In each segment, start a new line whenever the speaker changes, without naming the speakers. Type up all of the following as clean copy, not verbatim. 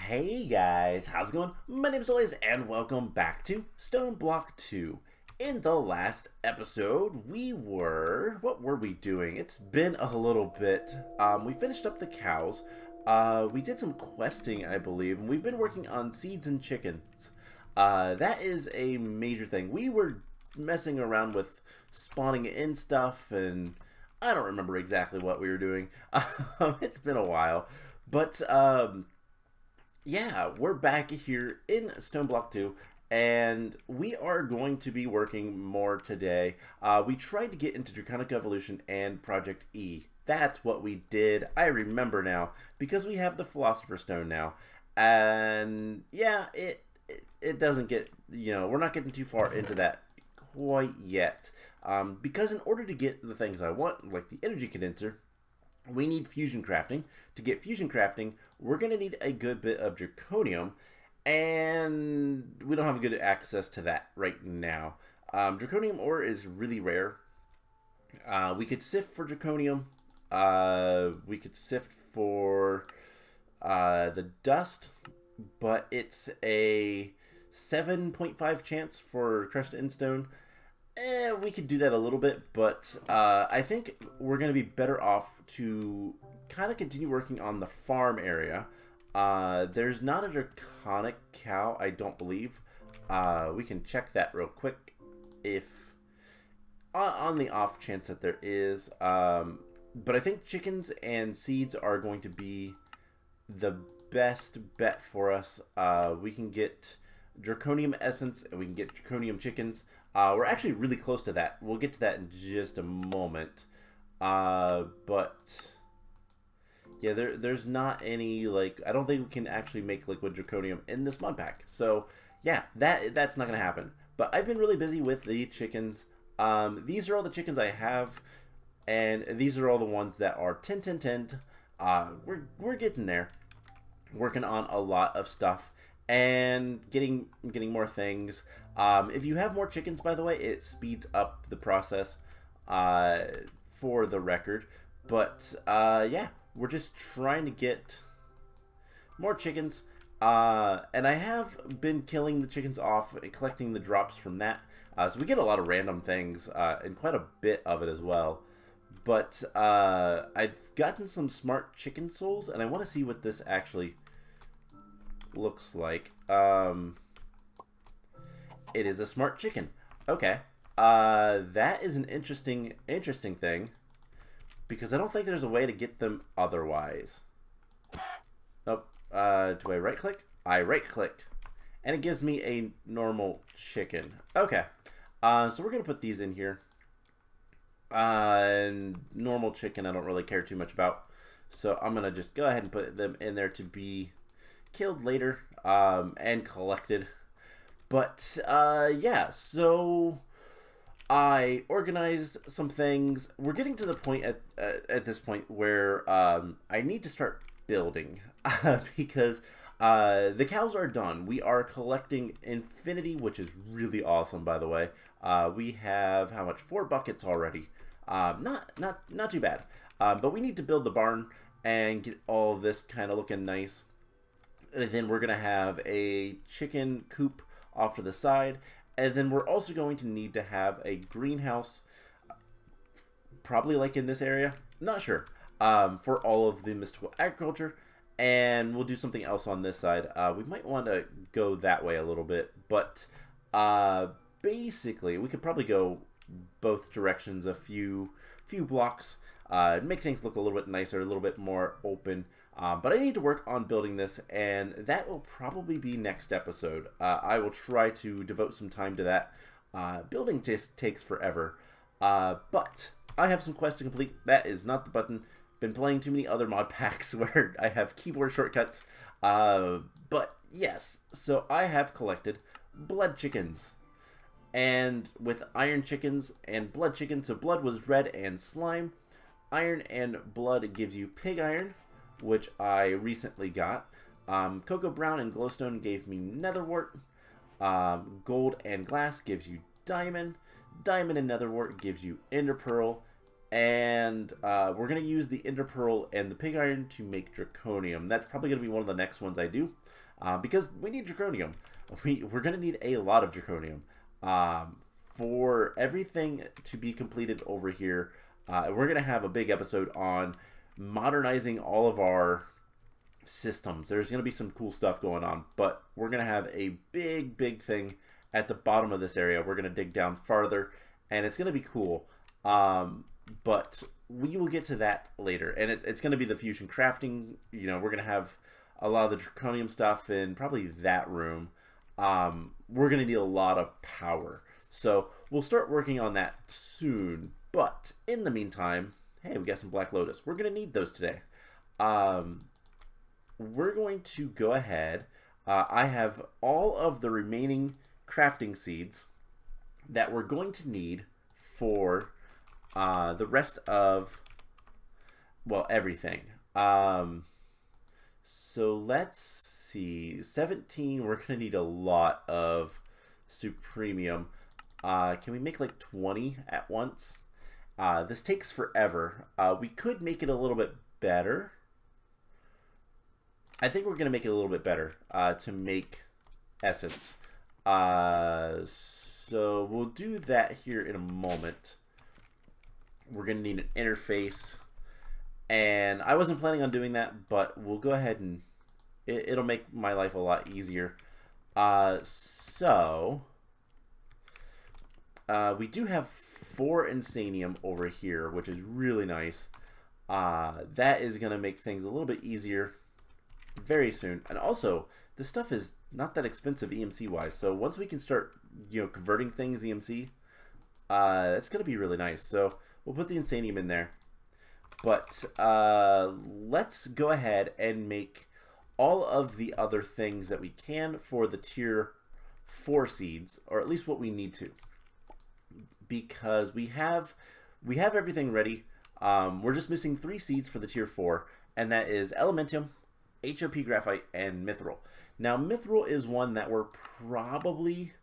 Hey guys, how's it going? My name's Always, and welcome back to Stoneblock 2. In the last episode, what were we doing? It's been a little bit. We finished up the cows. We did some questing, I believe, and we've been working on seeds and chickens. That is a major thing. We were messing around with spawning in stuff, and I don't remember exactly what we were doing. It's been a while. But, yeah, we're back here in Stoneblock 2, and we are going to be working more today. We tried to get into Draconic Evolution and Project E. That's what we did. I remember now, because we have the Philosopher's Stone now. And, yeah, it doesn't get, we're not getting too far into that quite yet. Because in order to get the things I want, like the energy condenser, we need fusion crafting. To get fusion crafting, we're going to need a good bit of draconium, and we don't have good access to that right now. Draconium ore is really rare. We could sift for draconium. We could sift for the dust, but it's a 7.5 chance for crushed endstone. We could do that a little bit, but I think we're going to be better off to kind of continue working on the farm area. There's not a draconic cow, I don't believe. We can check that real quick if on the off chance that there is. But I think chickens and seeds are going to be the best bet for us. We can get draconium essence and we can get draconium chickens. We're actually really close to that. We'll get to that in just a moment. But yeah, there's not any, I don't think we can actually make liquid draconium in this mod pack. So yeah, that's not gonna happen. But I've been really busy with the chickens. These are all the chickens I have, and these are all the ones that are 10. We're getting there. Working on a lot of stuff and getting more things. If you have more chickens, by the way, it speeds up the process, for the record. But yeah, we're just trying to get more chickens, and I have been killing the chickens off and collecting the drops from that, so we get a lot of random things, and quite a bit of it as well. But I've gotten some smart chicken souls, and I want to see what this actually looks like. It is a smart chicken. Okay. That is an interesting thing, because I don't think there's a way to get them otherwise. Oh, do I right click? I right click, and it gives me a normal chicken. Okay. So we're gonna put these in here. Normal chicken I don't really care too much about, so I'm gonna just go ahead and put them in there to be killed later, and collected. But yeah, so I organized some things. We're getting to the point at this point where I need to start building, because the cows are done. We are collecting infinity, which is really awesome, by the way. We have how much? 4 buckets already. Not too bad. But we need to build the barn and get all of this kind of looking nice. And then we're gonna have a chicken coop off to the side, and then we're also going to need to have a greenhouse, probably like in this area, not sure, for all of the mystical agriculture. And we'll do something else on this side. We might want to go that way a little bit, but basically we could probably go both directions a few blocks, make things look a little bit nicer, a little bit more open. But I need to work on building this, and that will probably be next episode. I will try to devote some time to that. Building just takes forever. But I have some quests to complete. That is not the button. Been playing too many other mod packs where I have keyboard shortcuts. But yes, so I have collected blood chickens. And with iron chickens and blood chickens, so blood was red and slime. Iron and blood gives you pig iron, which I recently got. Cocoa brown and glowstone gave me netherwort. Gold and glass gives you diamond. Diamond and netherwort gives you ender pearl. And we're going to use the Ender Pearl and the Pig Iron to make Draconium. That's probably going to be one of the next ones I do, because we need Draconium. We're going to need a lot of Draconium. For everything to be completed over here, we're going to have a big episode on modernizing all of our systems. There's going to be some cool stuff going on, but we're going to have a big thing at the bottom of this area. We're going to dig down farther, and it's going to be cool. But we will get to that later, and it's going to be the fusion crafting. You know, we're going to have a lot of the Draconium stuff in probably that room. We're going to need a lot of power, so we'll start working on that soon. But in the meantime, hey, we got some Black Lotus. We're going to need those today. We're going to go ahead. I have all of the remaining crafting seeds that we're going to need for the rest of, well, everything. So let's see. 17, we're going to need a lot of Supremium. Can we make like 20 at once? This takes forever. We could make it a little bit better. I think we're going to make it a little bit better to make essence. So we'll do that here in a moment. We're going to need an interface. And I wasn't planning on doing that, but we'll go ahead and it'll make my life a lot easier. We do have 4 Insanium over here, which is really nice. That is going to make things a little bit easier very soon. And also, this stuff is not that expensive EMC wise, so once we can start, you know, converting things EMC, that's going to be really nice. So we'll put the Insanium in there. But let's go ahead and make all of the other things that we can for the tier 4 seeds, or at least what we need to, because we have everything ready. We're just missing 3 seeds for the tier 4, and that is Elementium, HOP Graphite, and Mithril. Now, Mithril is one that we're probably,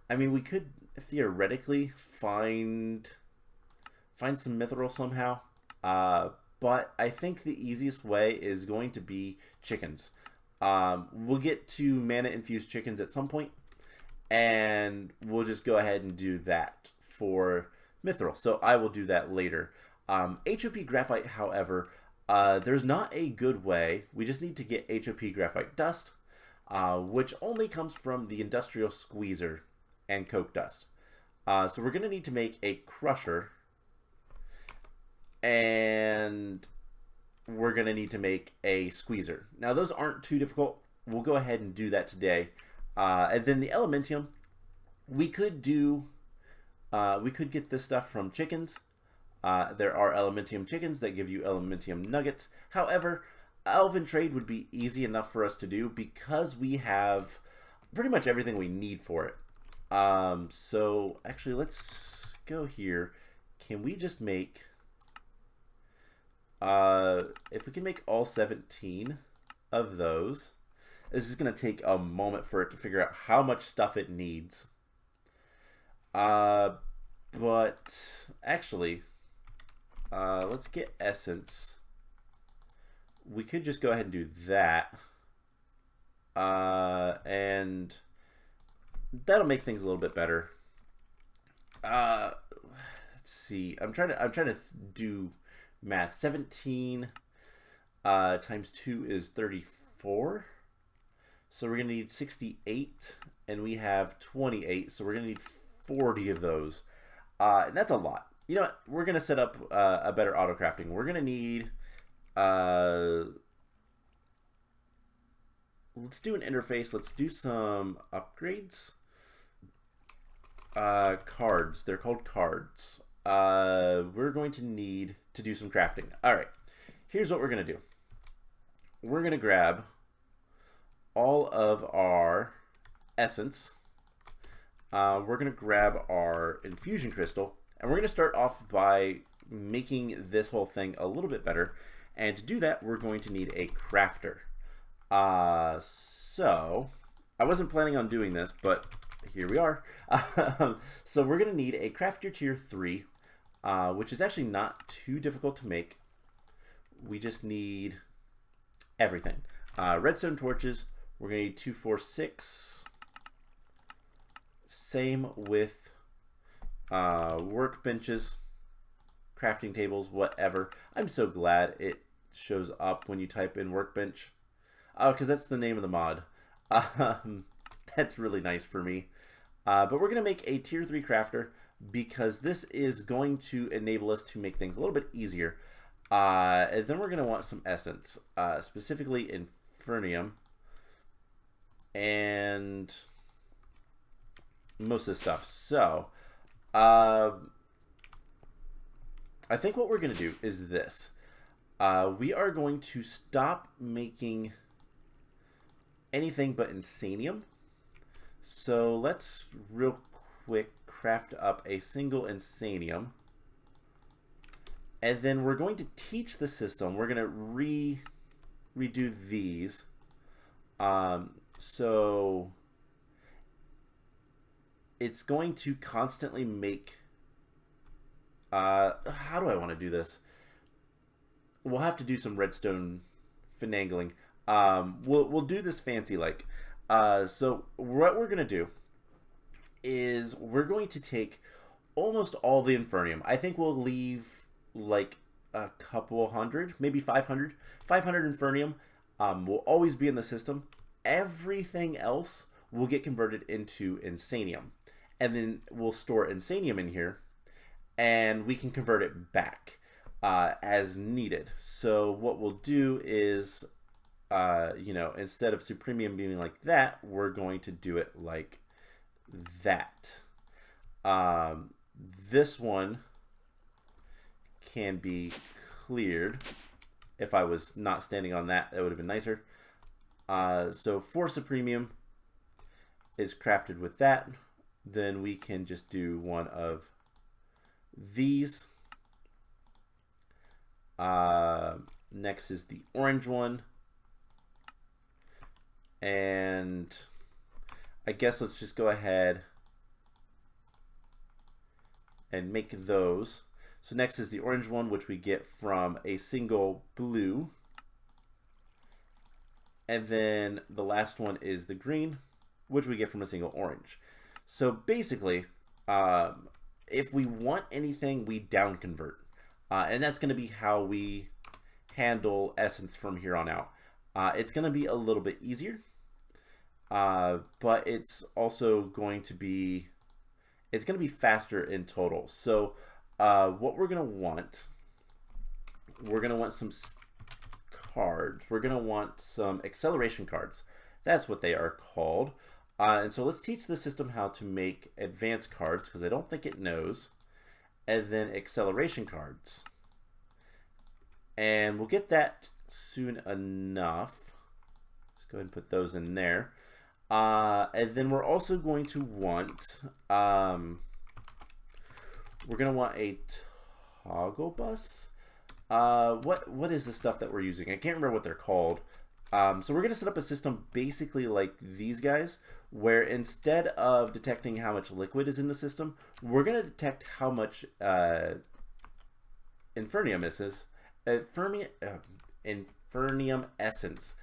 I mean, we could theoretically find some Mithril somehow. But I think the easiest way is going to be chickens. We'll get to mana infused chickens at some point, and we'll just go ahead and do that for Mithril. So I will do that later. HOP Graphite, however, there's not a good way. We just need to get HOP Graphite Dust, which only comes from the Industrial Squeezer and Coke Dust. So we're going to need to make a crusher, and we're going to need to make a squeezer. Now, those aren't too difficult. We'll go ahead and do that today. And then the Elementium, we could get this stuff from chickens. There are Elementium chickens that give you Elementium nuggets. However, Elven trade would be easy enough for us to do because we have pretty much everything we need for it. So actually, let's go here. Can we just make, if we can make all 17 of those, this is going to take a moment for it to figure out how much stuff it needs. But actually, let's get essence. We could just go ahead and do that. And that'll make things a little bit better. Let's see. I'm trying to do math. 17 times 2 is 34. So we're going to need 68, and we have 28, so we're going to need 40 of those. And that's a lot. You know what? We're going to set up a better auto crafting. We're going to need, let's do an interface. Let's do some upgrades. Cards. They're called cards. We're going to need to do some crafting. All right. Here's what we're going to do. We're going to grab all of our essence. We're going to grab our infusion crystal, and we're going to start off by making this whole thing a little bit better. And to do that, we're going to need a crafter. So I wasn't planning on doing this, but here we are. So we're going to need a crafter tier 3. which is actually not too difficult to make. We just need everything. Redstone torches, we're going to need 2, 4, 6. Same with workbenches, crafting tables, whatever. I'm so glad it shows up when you type in workbench. Because that's the name of the mod. That's really nice for me. But we're going to make a tier 3 crafter because this is going to enable us to make things a little bit easier. And then we're going to want some essence, specifically Infernium and most of this stuff. So, I think what we're going to do is this. We are going to stop making anything but Insanium. So let's real quick craft up a single Insanium. And then we're going to teach the system. We're going to redo these. So it's going to constantly make... how do I want to do this? We'll have to do some redstone finagling. We'll do this fancy like. So what we're gonna do is we're going to take almost all the Infernium. I think we'll leave like a couple hundred, maybe 500. 500 Infernium will always be in the system. Everything else will get converted into Insanium, and then we'll store Insanium in here, and we can convert it back as needed. So what we'll do is, you know, instead of Supremium being like that, we're going to do it like that. This one can be cleared. If I was not standing on that, that would have been nicer. So 4 Supremium is crafted with that. Then we can just do one of these. Next is the orange one. And I guess let's just go ahead and make those. So next is the orange one, which we get from a single blue. And then the last one is the green, which we get from a single orange. So basically, if we want anything, we down convert. And that's going to be how we handle essence from here on out. It's going to be a little bit easier, but it's also going to be, it's going to be faster in total. So what we're going to want some cards. We're going to want some acceleration cards. That's what they are called. And so let's teach the system how to make advanced cards, because I don't think it knows. And then acceleration cards. And we'll get that soon enough. Let's go ahead and put those in there. And then we're also going to want, we're going to want a toggle bus. What is the stuff that we're using? I can't remember what they're called. So we're going to set up a system basically like these guys, where instead of detecting how much liquid is in the system, we're going to detect how much Infernium essence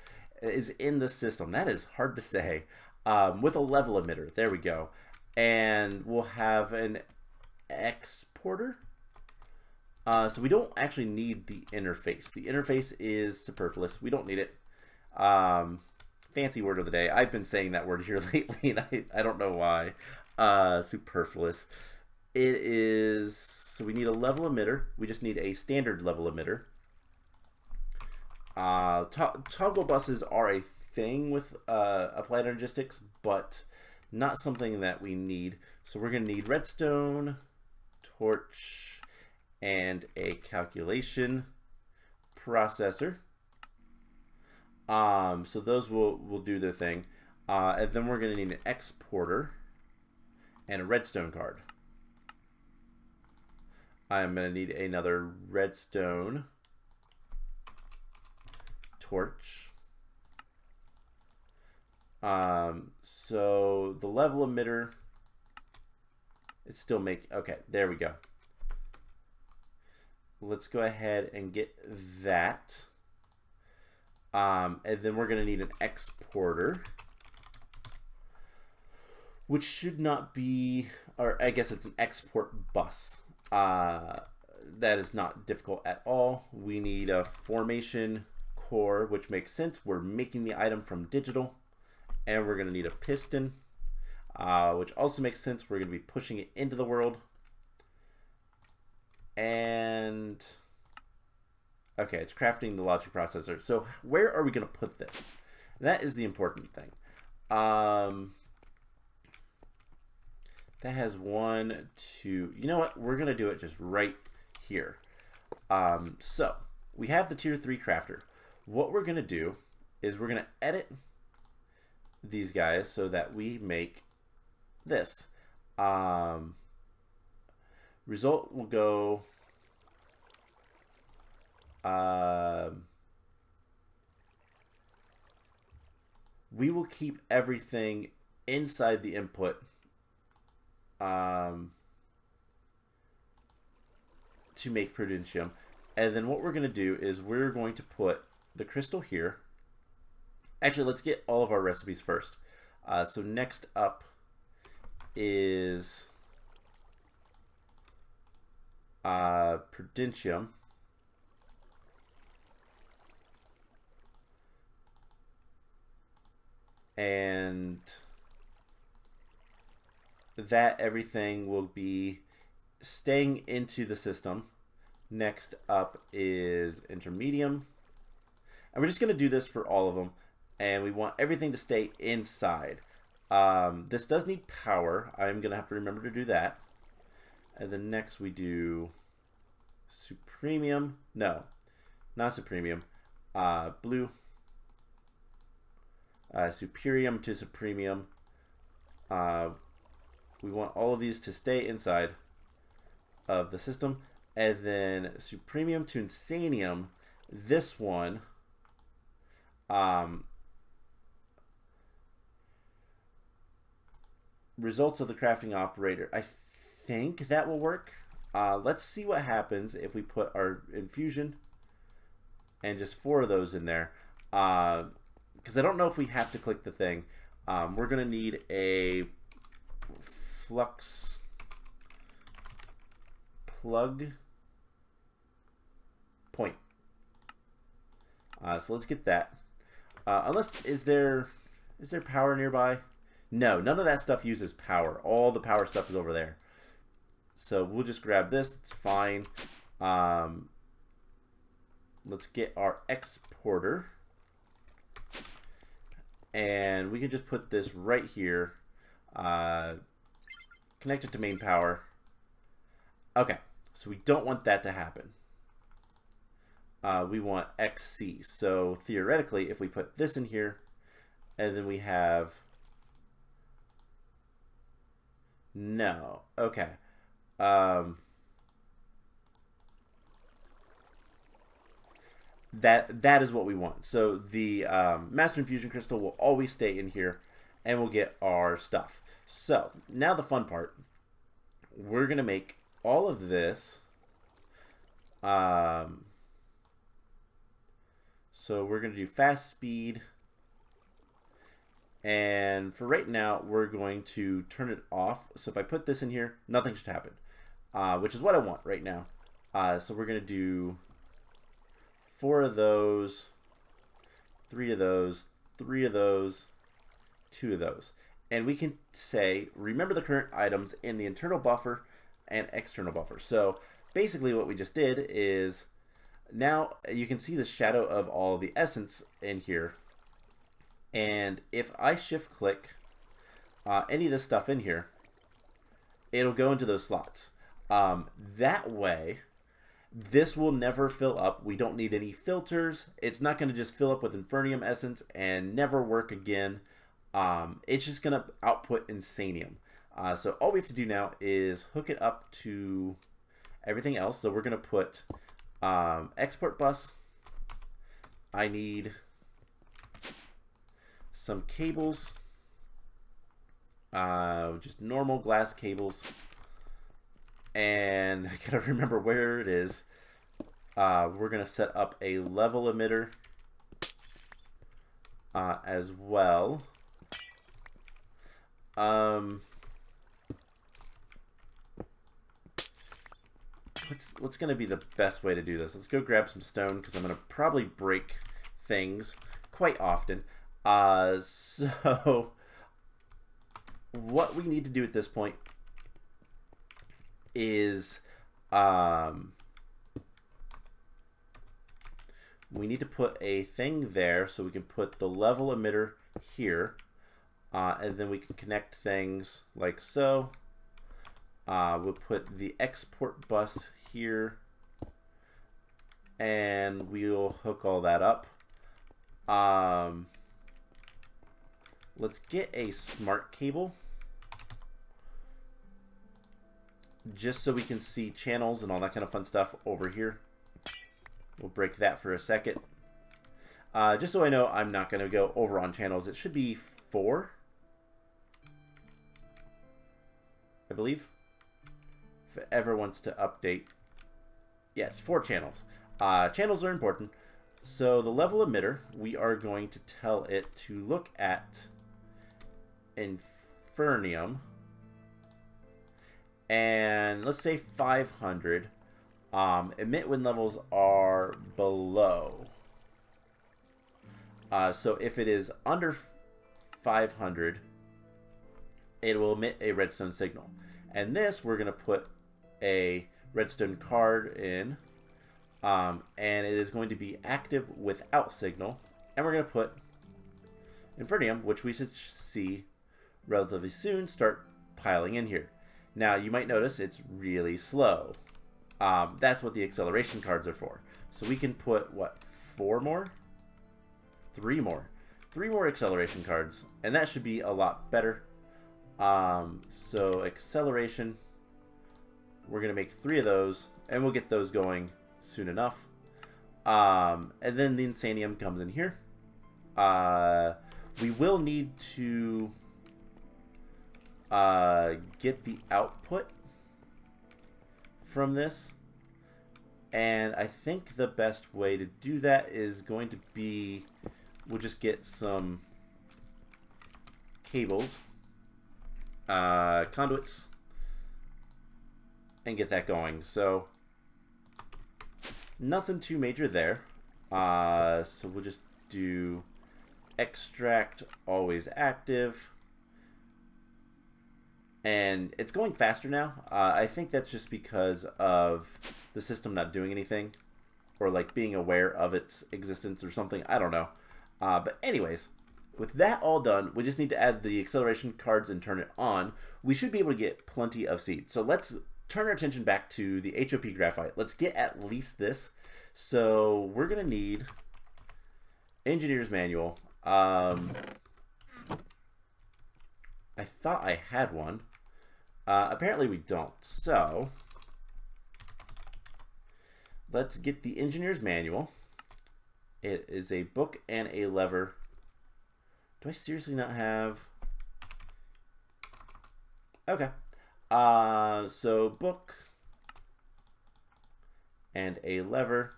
is in the system. That is hard to say. With a level emitter. There we go. And we'll have an exporter. So we don't actually need the interface. The interface is superfluous. We don't need it. Fancy word of the day. I've been saying that word here lately, and I don't know why. Superfluous. It is, so we need a level emitter. We just need a standard level emitter. Toggle buses are a thing with applied energistics, but not something that we need. So we're going to need redstone, torch, and a calculation processor. So those will do their thing. And then we're going to need an exporter and a redstone card. I'm going to need another redstone torch. So the level emitter, it's still okay, there we go. let's go ahead and get that. And then we're going to need an exporter, which should not be, or I guess it's an export bus. That is not difficult at all. We need a formation core, which makes sense. We're making the item from digital, and we're going to need a piston, which also makes sense. We're going to be pushing it into the world. And okay, it's crafting the logic processor. So where are we going to put this? That is the important thing. That has 1, 2. You know what? We're going to do it just right here. So we have the tier 3 crafter. What we're going to do is we're going to edit these guys so that we make this. Result will go we will keep everything inside the input to make Prudentium. And then what we're going to do is we're going to put the crystal here. Actually, let's get all of our recipes first. So next up is Prudentium. And that everything will be staying into the system. Next up is Intermedium. And we're just going to do this for all of them. And we want everything to stay inside. This does need power. I'm going to have to remember to do that. And then next we do Supremium. No, not Supremium. Blue. Superium to Supremium. We want all of these to stay inside of the system. And then Supremium to Insanium. This one results of the crafting operator. I think that will work. Let's see what happens if we put our infusion and just 4 of those in there. Because I don't know if we have to click the thing. We're going to need a flux plug point. So let's get that. Unless, is there power nearby? No, none of that stuff uses power. All the power stuff is over there. So we'll just grab this. It's fine. Let's get our exporter. And we can just put this right here. Connect it to main power. Okay, so we don't want that to happen. We want XC. So theoretically, if we put this in here, and then we have... No. Okay. That is what we want. So the Master Infusion Crystal will always stay in here, and we'll get our stuff. So now the fun part. We're gonna make all of this. So we're gonna do fast speed, and for right now we're going to turn it off. So if I put this in here, nothing should happen, which is what I want right now. So we're gonna do 4 of those, 3 of those, 3 of those, 2 of those. And we can say, remember the current items in the internal buffer and external buffer. So basically what we just did is, now you can see the shadow of all the essence in here. And if I shift click any of this stuff in here, it'll go into those slots. That way, this will never fill up. We don't need any filters. It's not going to just fill up with Infernium essence and never work again. It's just going to output Insanium. So all we have to do now is hook it up to everything else. So we're going to put export bus. I need some cables, just normal glass cables. And I gotta remember where it is. we're going to set up a level emitter as well. What's going to be the best way to do this? Let's go grab some stone because I'm going to probably break things quite often. So what we need to do at this point is we need to put a thing there so we can put the level emitter here, and then we can connect things like so. We'll put the export bus here, and we'll hook all that up. Let's get a smart cable just so we can see channels and all that kind of fun stuff over here. We'll break that for a second. Just so I know I'm not going to go over on channels. It should be 4, I believe. If it ever wants to update. Yes, 4 channels. Channels are important. So the level emitter, we are going to tell it to look at Infernium. And let's say 500. Emit when levels are below. So if it is under 500, it will emit a redstone signal. And this, we're going to put a redstone card in. And it is going to be active without signal. And we're going to put Infernium, which we should see relatively soon, start piling in here. Now, you might notice it's really slow. That's what the acceleration cards are for. So we can put, what, 4 more? 3 more. 3 more acceleration cards. And that should be a lot better. So acceleration, we're going to make 3 of those. And we'll get those going soon enough. And then the Insanium comes in here. We will need to get the output from this, and I think the best way to do that is going to be, we'll just get some cables, conduits, and get that going. So nothing too major there. So we'll just do extract always active. And it's going faster now. I think that's just because of the system not doing anything, or like being aware of its existence or something. I don't know. But anyways, with that all done, we just need to add the acceleration cards and turn it on. We should be able to get plenty of seeds. So let's turn our attention back to the HOP graphite. Let's get at least this. So we're going to need Engineer's Manual. I thought I had one. Apparently we don't. So let's get the Engineer's Manual. It is a book and a lever. Do I seriously not have? Okay. So book and a lever.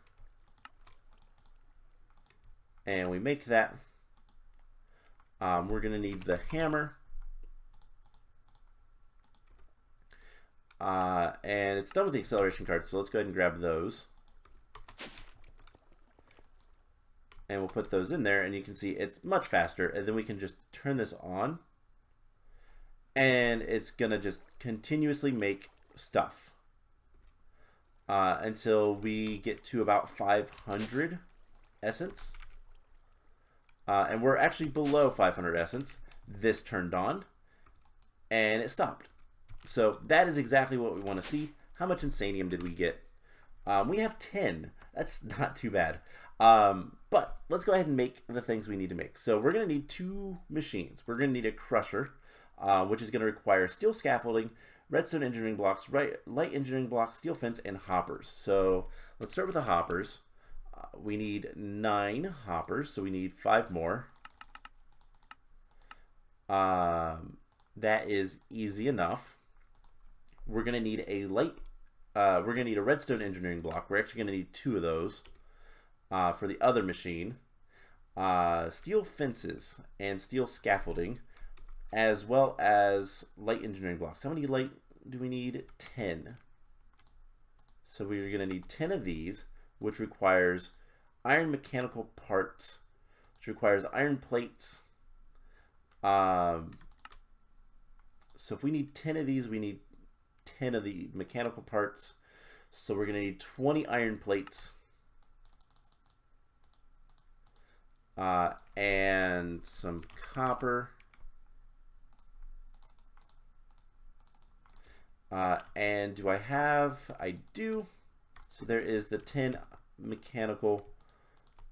And we make that. We're going to need the hammer. And it's done with the acceleration cards, so let's go ahead and grab those. And we'll put those in there, and you can see it's much faster. And then we can just turn this on. And it's going to just continuously make stuff. Until we get to about 500 essence. And we're actually below 500 essence. This turned on. And it stopped. So that is exactly what we want to see. How much Insanium did we get? We have 10. That's not too bad. But let's go ahead and make the things we need to make. So we're going to need 2 machines. We're going to need a crusher, which is going to require steel scaffolding, redstone engineering blocks, light engineering blocks, steel fence, and hoppers. So let's start with the hoppers. We need 9 hoppers, so we need 5 more. That is easy enough. We're going to need a light we're going to need a redstone engineering block. We're actually going to need 2 of those for the other machine. Steel fences and steel scaffolding, as well as light engineering blocks. How many light do we need? 10. So we're going to need 10 of these, which requires iron mechanical parts, which requires iron plates. So if we need 10 of these, we need 10 of the mechanical parts. So we're going to need 20 iron plates. And some copper. And do I have? I do. So there is the 10 mechanical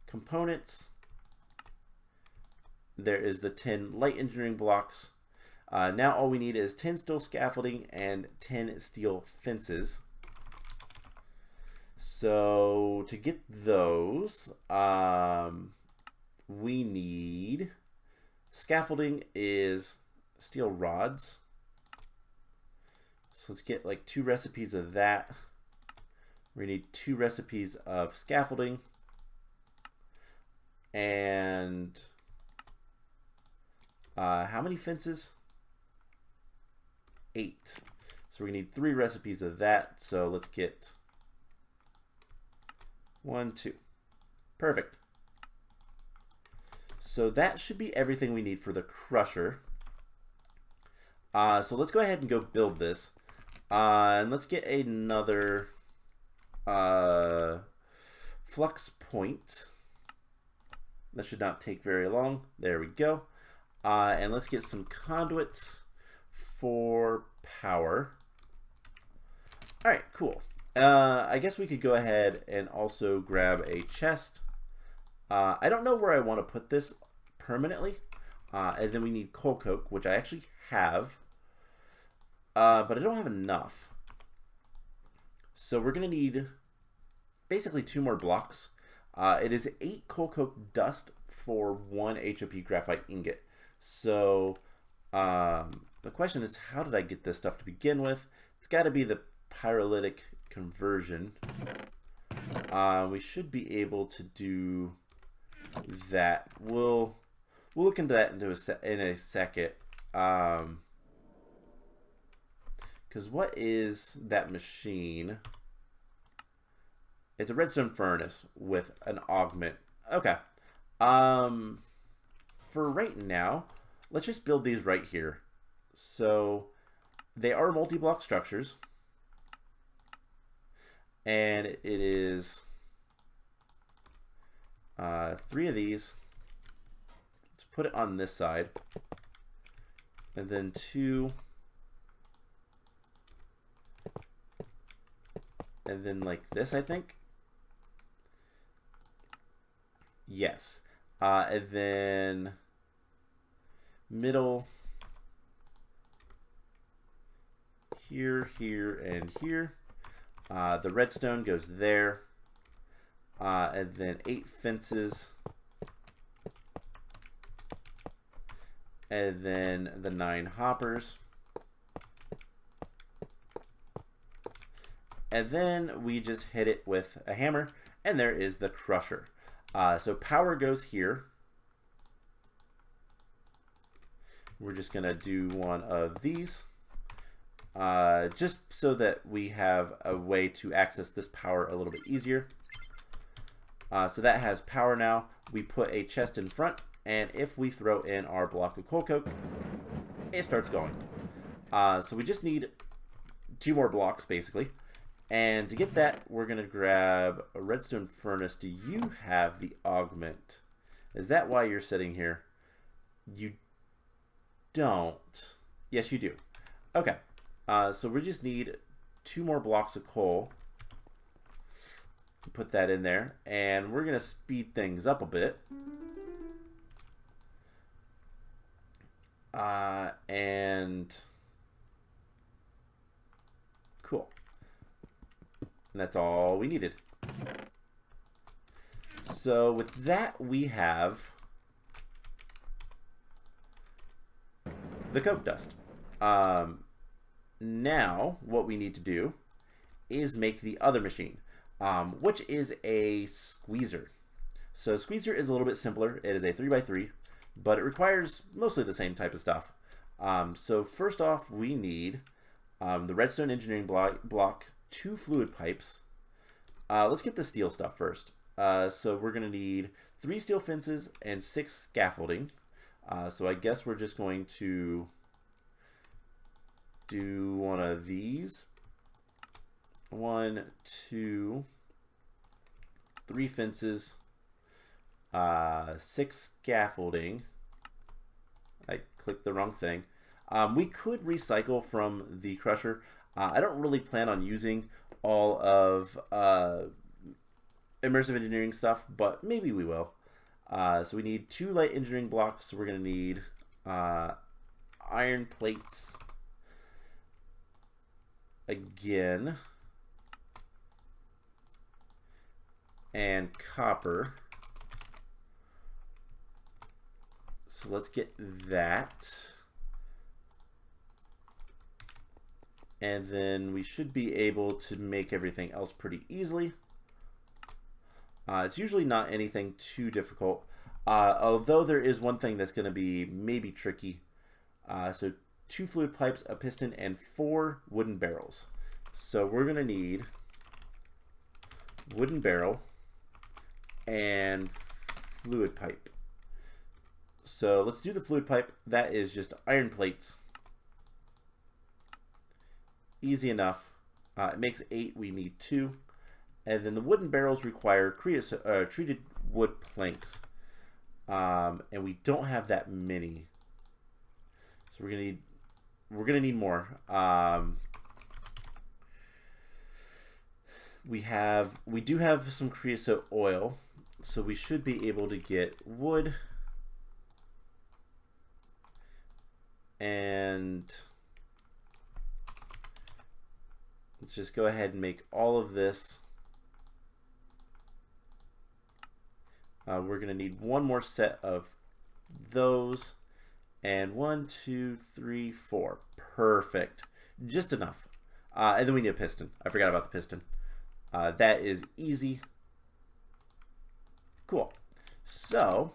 components. There is the 10 light engineering blocks. Now all we need is 10 steel scaffolding and 10 steel fences. So to get those, we need scaffolding is steel rods. So let's get like 2 recipes of that. We need 2 recipes of scaffolding. And how many fences? 8. So we need 3 recipes of that. So let's get 1, 2. Perfect. So that should be everything we need for the crusher. So let's go ahead and go build this. And let's get another flux point. That should not take very long. There we go. And let's get some conduits for power. All right, cool. I guess we could go ahead and also grab a chest. I don't know where I want to put this permanently. And then we need coal coke, which I actually have. But I don't have enough. So we're going to need basically 2 more blocks. It is 8 coal coke dust for 1 HOP graphite ingot. So the question is, how did I get this stuff to begin with? It's got to be the pyrolytic conversion. We should be able to do that. We'll look into that in a second. Because what is that machine? It's a redstone furnace with an augment. Okay. For right now, let's just build these right here. So they are multi-block structures. And it is 3 of these. Let's put it on this side. And then 2. And then like this, I think. Yes. And then middle. Here, here, and here. The redstone goes there. And then 8 fences. And then the 9 hoppers. And then we just hit it with a hammer, and there is the crusher. So power goes here. We're just going to do one of these, just so that we have a way to access this power a little bit easier. So that has power now. We put a chest in front, and if we throw in our block of coal coke, it starts going. So we just need 2 more blocks, basically. And to get that, we're going to grab a redstone furnace. Do you have the augment? Is that why you're sitting here? You don't. Yes, you do. Okay. So we just need 2 more blocks of coal. Put that in there. And we're going to speed things up a bit. And cool. And that's all we needed. So with that, we have the coke dust. Now, what we need to do is make the other machine, which is a squeezer. So squeezer is a little bit simpler. It is a 3x3, but it requires mostly the same type of stuff. So first off, we need the redstone engineering block, 2 fluid pipes. Let's get the steel stuff first. So we're going to need 3 steel fences and 6 scaffolding. So I guess we're just going to do one of these. 1, 2, 3 fences, 6 scaffolding. I clicked the wrong thing. We could recycle from the crusher. I don't really plan on using all of immersive engineering stuff, but maybe we will. So we need 2 light engineering blocks. So we're going to need iron plates again, and copper. So let's get that. And then we should be able to make everything else pretty easily. It's usually not anything too difficult, although there is one thing that's going to be maybe tricky. So 2 fluid pipes, a piston, and 4 wooden barrels. So we're going to need wooden barrel and fluid pipe. So let's do the fluid pipe. That is just iron plates. Easy enough. It makes 8. We need 2. And then the wooden barrels require treated wood planks. And we don't have that many. So we're gonna need more. We do have some creosote oil, so we should be able to get wood. And let's just go ahead and make all of this. We're going to need one more set of those. And 1, 2, 3, 4. Perfect. Just enough. And then we need a piston. I forgot about the piston. That is easy. Cool. So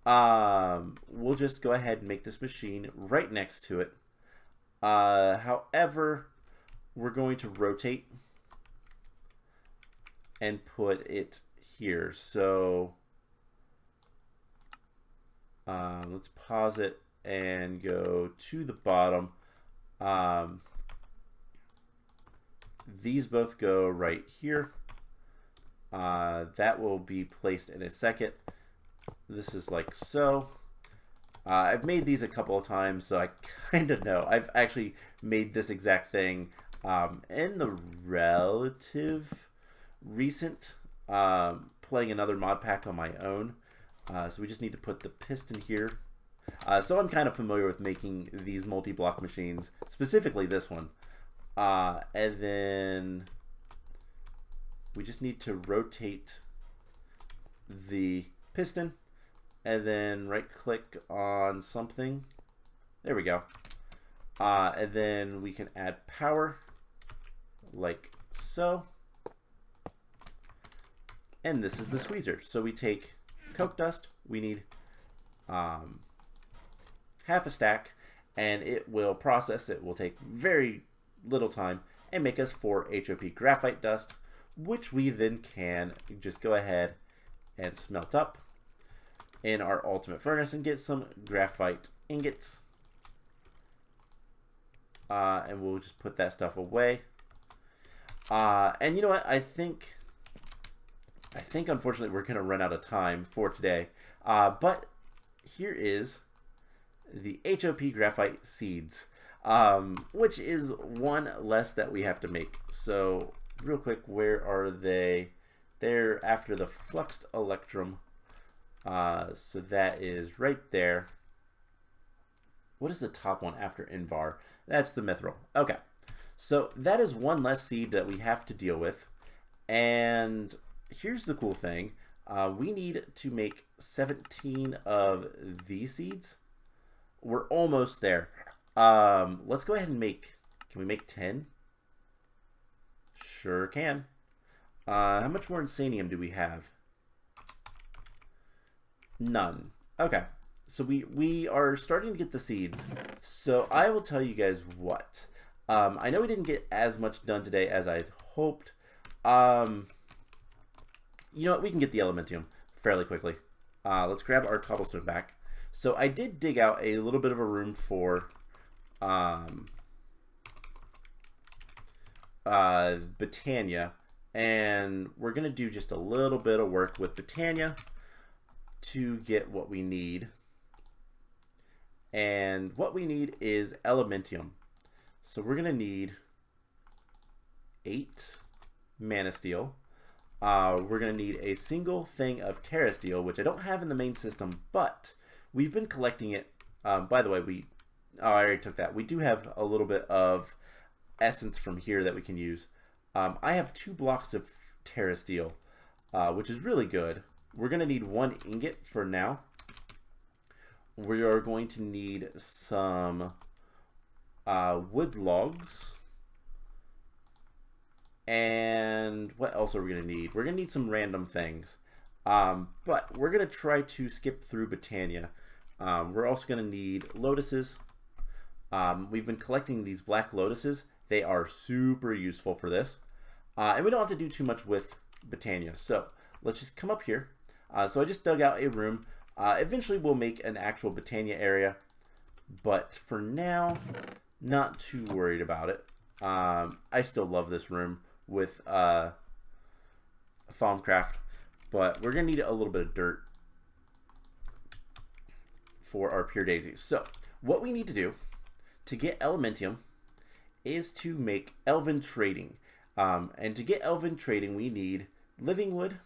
we'll just go ahead and make this machine right next to it. However, we're going to rotate and put it here. So let's pause it and go to the bottom. These both go right here. That will be placed in a second. This is like so. I've made these a couple of times, so I kind of know. I've actually made this exact thing in the relative recent playing another mod pack on my own. So we just need to put the piston here. So I'm kind of familiar with making these multi-block machines, specifically this one. And then we just need to rotate the piston and then right click on something. There we go. And then we can add power like so. And this is the squeezer. So we take coke dust. We need half a stack, and it will process. It will take very little time and make us 4 HOP graphite dust, which we then can just go ahead and smelt up in our ultimate furnace and get some graphite ingots. And we'll just put that stuff away. And you know what? I think unfortunately we're gonna run out of time for today. But here is the HOP graphite seeds, which is one less that we have to make. So real quick, where are they? They're after the fluxed electrum. So that is right there. What is the top one after Invar? That's the mithril. Okay. So that is one less seed that we have to deal with. And here's the cool thing. We need to make 17 of these seeds. We're almost there. Let's go ahead and make, can we make 10? Sure can. How much more insanium do we have? None. Okay. So we are starting to get the seeds. So I will tell you guys what. I know we didn't get as much done today as I hoped. You know what? We can get the elementium fairly quickly. Let's grab our cobblestone back. So I did dig out a little bit of a room for Botania, and we're gonna do just a little bit of work with Botania to get what we need. And what we need is elementium. So we're gonna need 8 mana steel. We're gonna need a single thing of terra steel, which I don't have in the main system, but we've been collecting it. By the way, I already took that. We do have a little bit of essence from here that we can use. I have 2 blocks of terra steel, which is really good. We're gonna need 1 ingot for now. We are going to need some wood logs. And what else are we going to need? We're going to need some random things. But we're going to try to skip through Botania. We're also going to need lotuses. We've been collecting these black lotuses. They are super useful for this. And we don't have to do too much with Botania. So let's just come up here. So I just dug out a room. Eventually we'll make an actual Botania area. But for now, not too worried about it. I still love this room with Thaumcraft, but we're gonna need a little bit of dirt for our pure daisies. So what we need to do to get elementium is to make Elven trading, and to get Elven trading we need living wood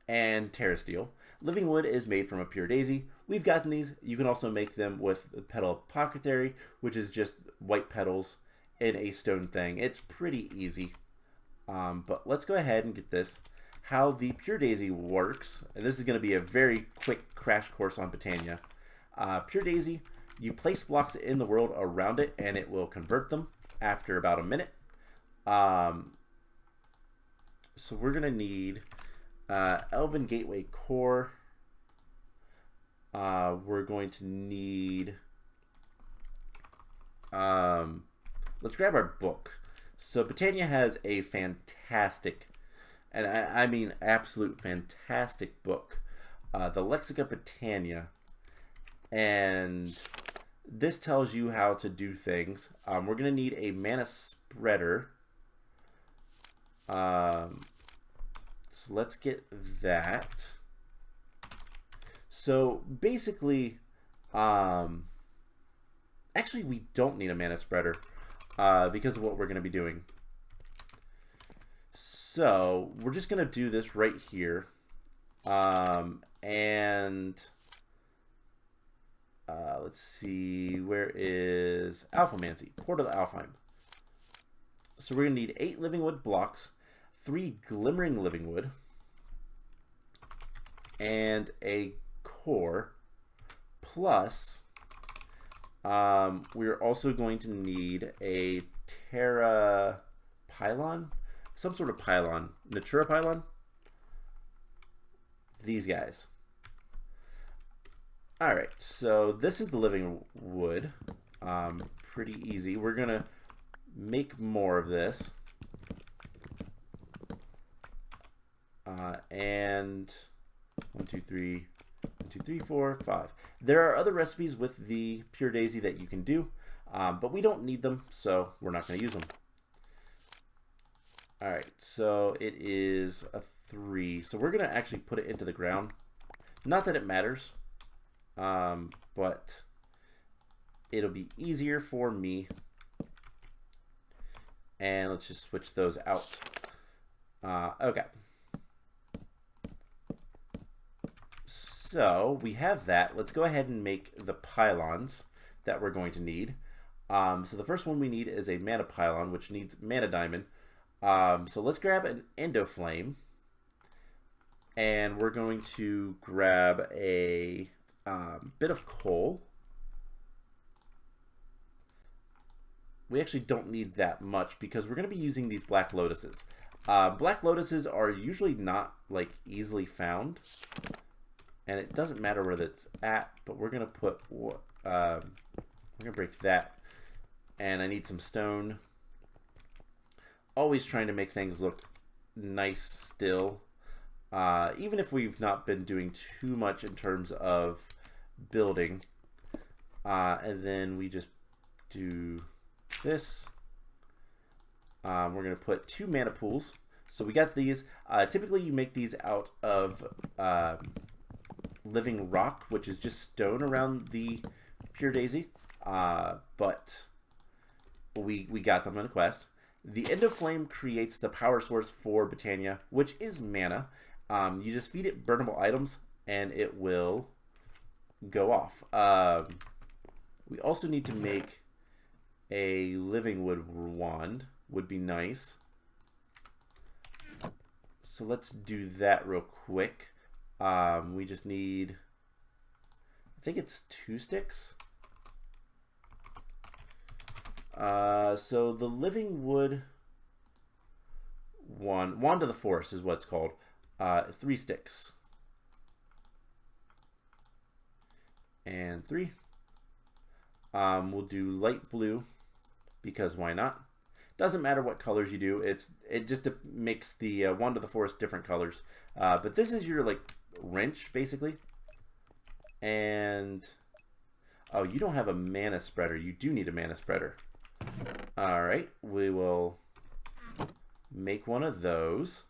and terra steel. Living wood is made from a pure daisy. We've gotten these. You can also make them with the petal apothecary, which is just white petals in a stone thing. It's pretty easy. But let's go ahead and get this. How the pure daisy works, and this is going to be a very quick crash course on Botania. Pure daisy, you place blocks in the world around it and it will convert them after about a minute. So we're going to need Elven Gateway Core. We're going to need let's grab our book. So Botania has a fantastic, and I mean absolute fantastic book, the Lexica Botania, and this tells you how to do things. We're gonna need a mana spreader. So let's get that. So basically, actually we don't need a mana spreader because of what we're going to be doing. So we're just going to do this right here. And let's see, where is Alphamancy? Port of the Alfheim. So we're going to need 8 living wood blocks, 3 glimmering living wood, and a core, plus we're also going to need a terra pylon, some sort of pylon, natura pylon, these guys. Alright, so this is the living wood. Pretty easy. We're gonna make more of this, and 1, 2, 3, 1, 2, 3, 4, 5. There are other recipes with the pure daisy that you can do, but we don't need them, so we're not going to use them. Alright, so it is a 3. So we're going to actually put it into the ground. Not that it matters, but it'll be easier for me. And let's just switch those out. Okay. So we have that. Let's go ahead and make the pylons that we're going to need. So the first one we need is a mana pylon, which needs mana diamond. So let's grab an endoflame, and we're going to grab a bit of coal. We actually don't need that much because we're going to be using these black lotuses. Black lotuses are usually not like easily found, and it doesn't matter where that's at. But we're gonna put we're gonna break that, and I need some stone. Always trying to make things look nice still, even if we've not been doing too much in terms of building. And then we just do this. We're going to put 2 mana pools. So we got these. Typically you make these out of living rock, which is just stone around the pure daisy. But we got them in a quest. The End of Flame creates the power source for Botania, which is mana. You just feed it burnable items and it will go off. We also need to make a living wood wand. Would be nice. So let's do that real quick. We just need, I think it's 2 sticks. So the living wood wand of the forest is what it's called. 3 sticks. And 3. We'll do light blue because why not? Doesn't matter what colors you do. It just makes the wand of the forest different colors. But this is your like wrench basically. And oh, you don't have a mana spreader. You do need a mana spreader. All right, we will make one of those.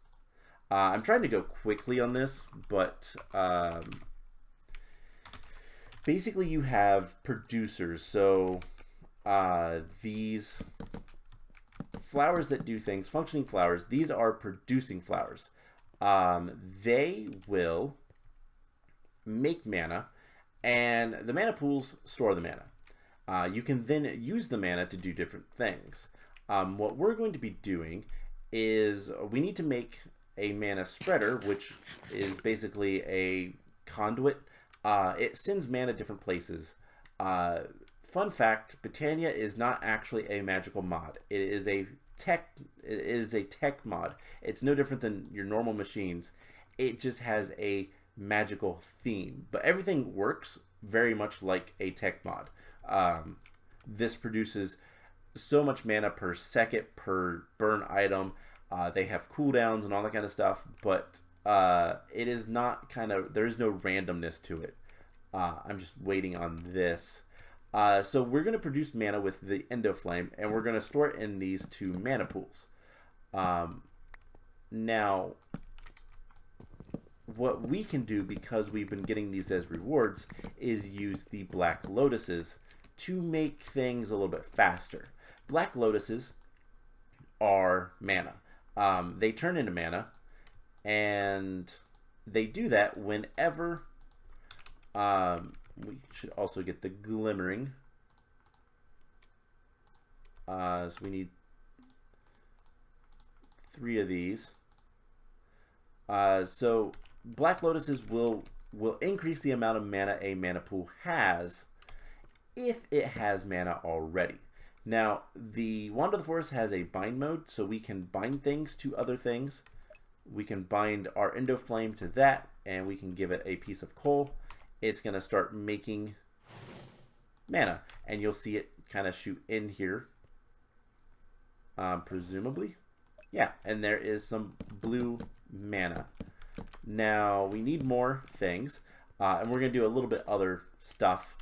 I'm trying to go quickly on this, but basically you have producers. So these flowers that do things, functioning flowers, these are producing flowers. They will make mana, and the mana pools store the mana. You can then use the mana to do different things. What we're going to be doing is we need to make a mana spreader, which is basically a conduit. It sends mana different places. Fun fact, Botania is not actually a magical mod. It is a tech mod. It's no different than your normal machines. It just has a magical theme. But everything works very much like a tech mod. This produces so much mana per second per burn item. They have cooldowns and all that kind of stuff, but it is not there's no randomness to it. I'm just waiting on this. So we're going to produce mana with the End of Flame, and we're going to store it in these 2 mana pools. Now, what we can do, because we've been getting these as rewards, is use the Black Lotuses to make things a little bit faster. Black Lotuses are mana. They turn into mana, and they do that whenever... we should also get the glimmering. So we need 3 of these. So Black Lotuses will increase the amount of mana a mana pool has if it has mana already. Now, the Wand of the Forest has a bind mode, so we can bind things to other things. We can bind our Endo Flame to that, and we can give it a piece of coal. It's going to start making mana, and you'll see it kind of shoot in here, presumably. Yeah, and there is some blue mana. Now, we need more things, and we're going to do a little bit other stuff.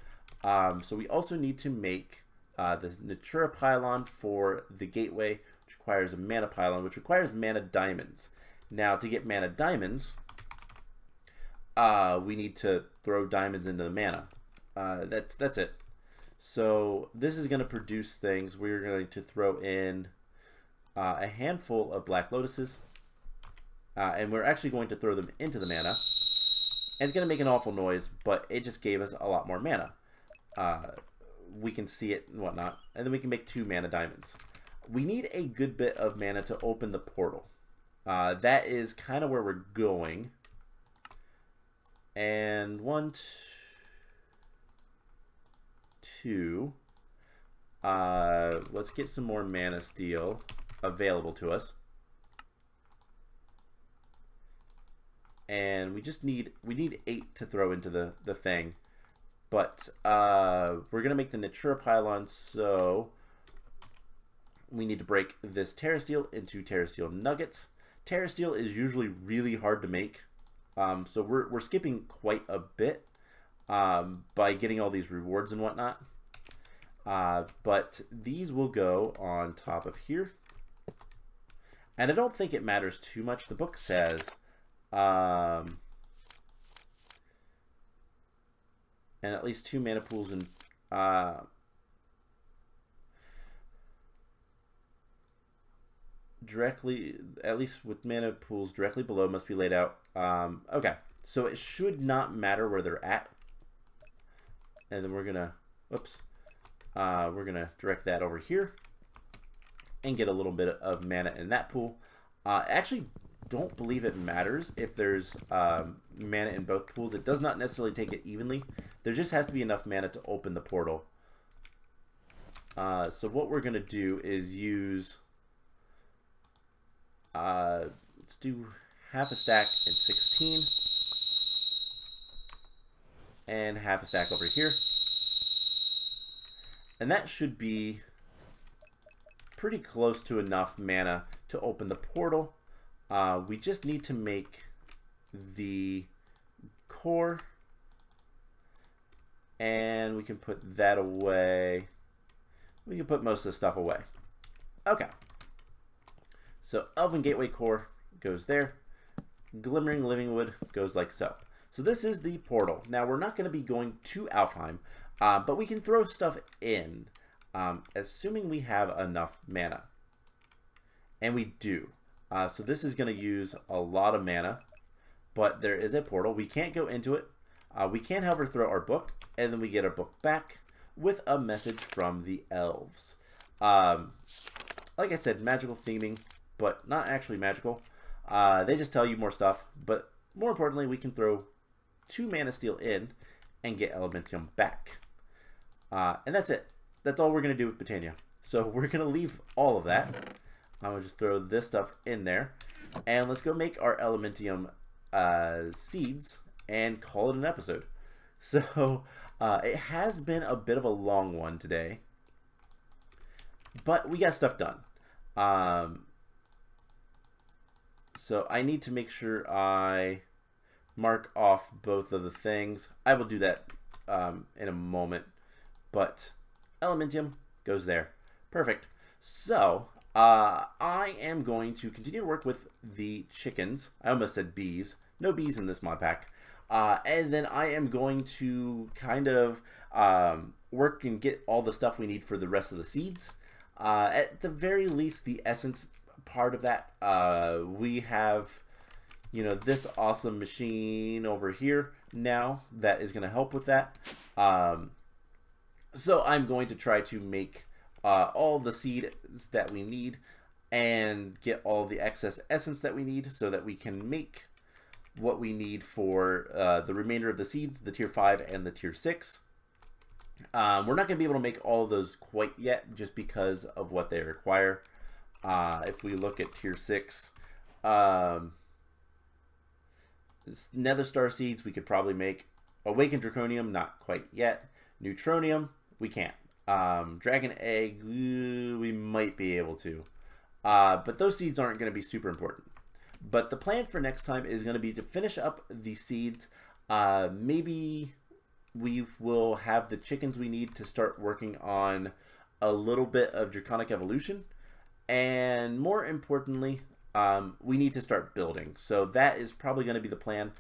So we also need to make the Natura Pylon for the gateway, which requires a mana pylon, which requires mana diamonds. Now, to get mana diamonds, we need to throw diamonds into the mana. That's it. So this is going to produce things. We're going to throw in a handful of Black Lotuses, and we're actually going to throw them into the mana. And it's going to make an awful noise, but it just gave us a lot more mana. We can see it and whatnot, and then we can make 2 mana diamonds. We need a good bit of mana to open the portal. That is kind of where we're going. And 1, 2. Let's get some more mana steel available to us. and we need 8 to throw into the thing. But we're gonna make the Natura pylon, so we need to break this terrasteel into terrasteel nuggets. Terrasteel is usually really hard to make, so we're skipping quite a bit by getting all these rewards and whatnot. But these will go on top of here. And I don't think it matters too much. The book says and at least 2 mana pools and directly, at least with mana pools directly below, must be laid out. Okay, so it should not matter where they're at. And then we're gonna, whoops, we're gonna direct that over here and get a little bit of mana in that pool. Actually, don't believe it matters if there's mana in both pools. It does not necessarily take it evenly. There just has to be enough mana to open the portal. So what we're gonna do is use, let's do half a stack in 16 and half a stack over here, and that should be pretty close to enough mana to open the portal. We just need to make the core, and we can put that away. We can put most of the stuff away. Okay. So Elven Gateway Core goes there. Glimmering Living Wood goes like so. So this is the portal. Now we're not going to be going to Alfheim, but we can throw stuff in, assuming we have enough mana. And we do. So this is going to use a lot of mana, but there is a portal. We can't go into it. We can, however, throw our book, and then we get our book back with a message from the elves. Like I said, magical theming, but not actually magical. They just tell you more stuff, but more importantly, we can throw 2 mana steel in and get elementium back. And that's it. That's all we're going to do with Botania. So we're going to leave all of that. I'm going to just throw this stuff in there. And let's go make our elementium seeds and call it an episode. So it has been a bit of a long one today, but we got stuff done. So I need to make sure I mark off both of the things. I will do that in a moment, but elementium goes there. Perfect. So I am going to continue to work with the chickens. I almost said bees. No bees in this mod pack. And then I am going to kind of work and get all the stuff we need for the rest of the seeds. At the very least, the essence part of that, we have, you know, this awesome machine over here now that is going to help with that. So I'm going to try to make all the seeds that we need and get all the excess essence that we need so that we can make what we need for the remainder of the seeds, the tier 5 and the tier 6. We're not going to be able to make all of those quite yet just because of what they require. If we look at tier 6, Nether Star seeds we could probably make. Awakened Draconium, not quite yet. Neutronium, we can't. Dragon Egg, we might be able to. But those seeds aren't going to be super important. But the plan for next time is going to be to finish up the seeds. Maybe we will have the chickens we need to start working on a little bit of Draconic Evolution. And more importantly, we need to start building. So that is probably going to be the plan.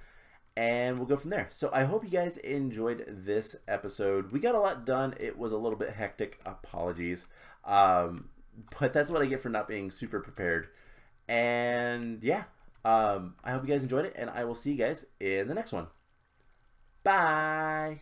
And we'll go from there. So I hope you guys enjoyed this episode. We got a lot done. It was a little bit hectic. Apologies. But that's what I get for not being super prepared. And yeah, I hope you guys enjoyed it, and I will see you guys in the next one. Bye!